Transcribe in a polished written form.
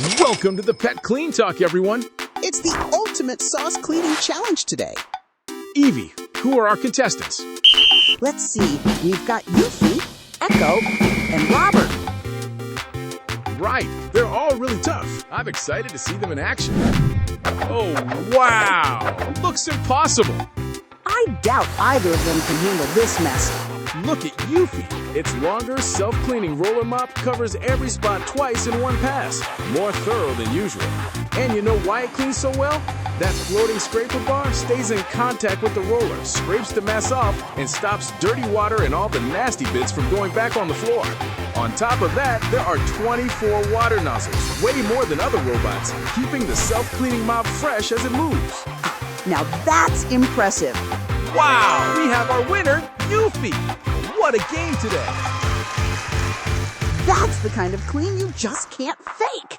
Welcome to the Pet Clean Talk, everyone. It's the ultimate sauce cleaning challenge today. Evie, who are our contestants? Let's see, we've got Eufy, Echo, and Robert. Right, they're all really tough. I'm excited to see them in action. Oh, wow! Looks impossible. I doubt either of them can handle this mess. Look at Eufy. Its longer, self-cleaning roller mop covers every spot twice in one pass. More thorough than usual. And you know why it cleans so well? That floating scraper bar stays in contact with the roller, scrapes the mess off, and stops dirty water and all the nasty bits from going back on the floor. On top of that, there are 24 water nozzles, way more than other robots, keeping the self-cleaning mop fresh as it moves. Now that's impressive. Wow! We have our winner, Eufy! What a game today! That's the kind of clean you just can't fake.